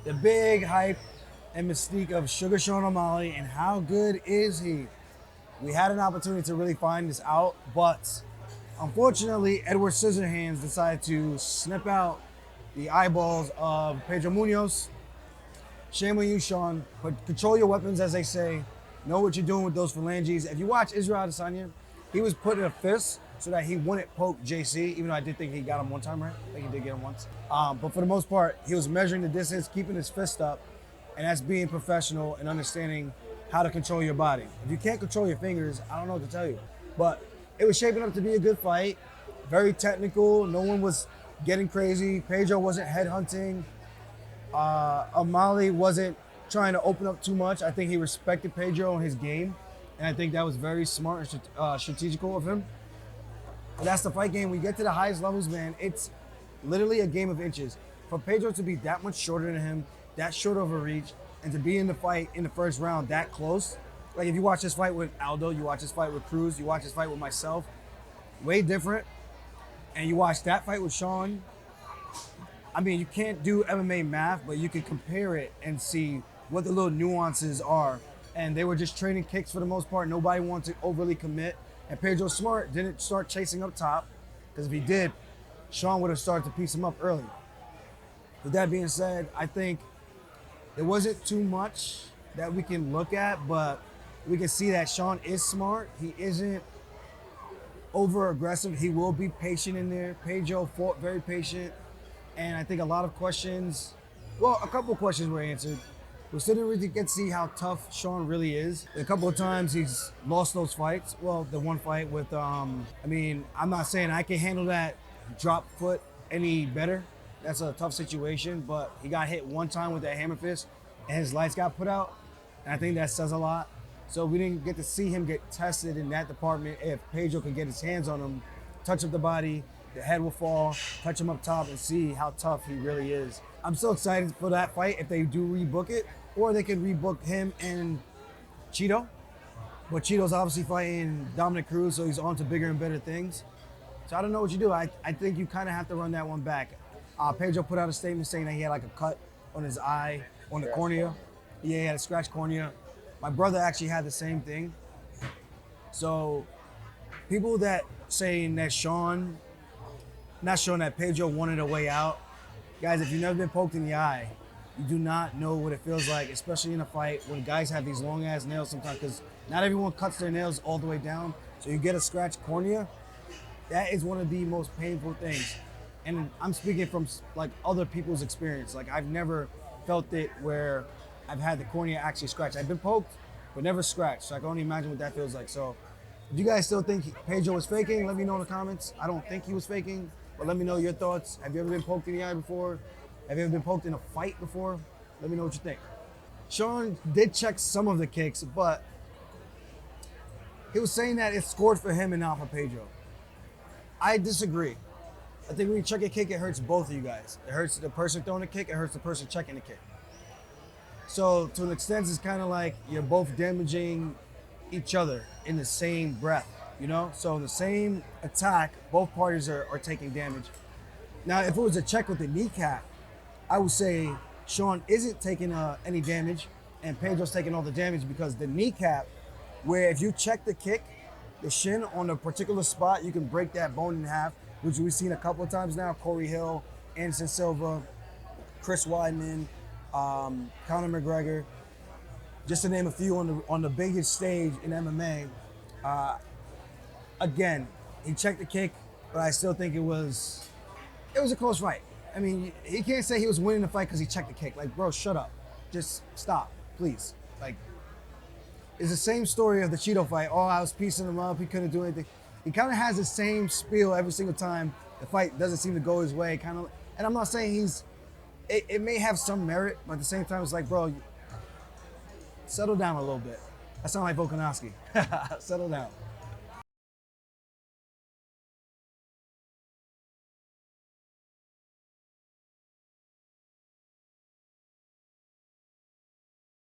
The big hype and mystique of Sugar Sean O'Malley, and how good is he? We had an opportunity to really find this out, but unfortunately, Edward Scissorhands decided to snip out the eyeballs of Pedro Munhoz. Shame on you, Sean, but control your weapons, as they say. Know what you're doing with those phalanges. If you watch Israel Adesanya, he was put in a fist so that he wouldn't poke JC, even though I did think he got him one time, right? I think he did get him once. But for the most part, he was measuring the distance, keeping his fist up, and that's being professional and understanding how to control your body. If you can't control your fingers, I don't know what to tell you. But it was shaping up to be a good fight, very technical. No one was getting crazy. Pedro wasn't headhunting. O'Malley wasn't trying to open up too much. I think he respected Pedro and his game, and I think that was very smart and strategical of him. But that's the fight game. When you get to the highest levels, man, it's literally a game of inches. For Pedro to be that much shorter than him, that short of a reach, and to be in the fight in the first round that close, like if you watch this fight with Aldo, you watch this fight with Cruz, you watch this fight with myself, way different. And you watch that fight with Sean, I mean, you can't do MMA math, but you can compare it and see what the little nuances are. And they were just trading kicks for the most part. Nobody wanted to overly commit. And Pedro Smart didn't start chasing up top, because if he did, Sean would have started to piece him up early. With that being said, I think there wasn't too much that we can look at, but we can see that Sean is smart. He isn't over aggressive. He will be patient in there. Pedro fought very patient. And I think a lot of questions, well, a couple of questions were answered. We still didn't really get to see how tough Sean really is. A couple of times he's lost those fights. Well, the one fight with, I mean, I'm not saying I can handle that drop foot any better. That's a tough situation, but he got hit one time with that hammer fist and his lights got put out. And I think that says a lot. So we didn't get to see him get tested in that department. If Pedro could get his hands on him, touch up the body, the head will fall, touch him up top and see how tough he really is. I'm so excited for that fight if they do rebook it, or they could rebook him and Cheeto. But Cheeto's obviously fighting Dominic Cruz, so he's on to bigger and better things. So I don't know what you do. I think you kind of have to run that one back. Pedro put out a statement saying that he had like a cut on his eye, on the cornea. Yeah, he had a scratched cornea. My brother actually had the same thing. So people that saying that Sean, not showing that Pedro wanted a way out. Guys, if you've never been poked in the eye, you do not know what it feels like, especially in a fight when guys have these long ass nails sometimes, because not everyone cuts their nails all the way down. So you get a scratched cornea. That is one of the most painful things. And I'm speaking from like other people's experience. Like I've never felt it where I've had the cornea actually scratched. I've been poked, but never scratched. So I can only imagine what that feels like. So if you guys still think Pedro was faking, let me know in the comments. I don't think he was faking, but let me know your thoughts. Have you ever been poked in the eye before? Have you ever been poked in a fight before? Let me know what you think. Sean did check some of the kicks, but he was saying that it scored for him and not for Pedro. I disagree. I think when you check a kick, it hurts both of you guys. It hurts the person throwing the kick, it hurts the person checking the kick. So to an extent, it's kind of like you're both damaging each other in the same breath, you know? So in the same attack, both parties are taking damage. Now, if it was a check with the kneecap, I would say Sean isn't taking any damage and Pedro's taking all the damage, because the kneecap, where if you check the kick, the shin on a particular spot, you can break that bone in half, which we've seen a couple of times now. Corey Hill, Anderson Silva, Chris Weidman, Conor McGregor, just to name a few on the biggest stage in MMA. Again, he checked the kick, but I still think it was a close fight. I mean, he can't say he was winning the fight because he checked the kick. Like, bro, shut up. Just stop, please. Like, it's the same story of the Cheeto fight. Oh, I was piecing him up. He couldn't do anything. He kind of has the same spiel every single time the fight doesn't seem to go his way. Kind of, and I'm not saying it may have some merit, but at the same time, it's like, bro, settle down a little bit. I sound like Volkanovski. Settle down.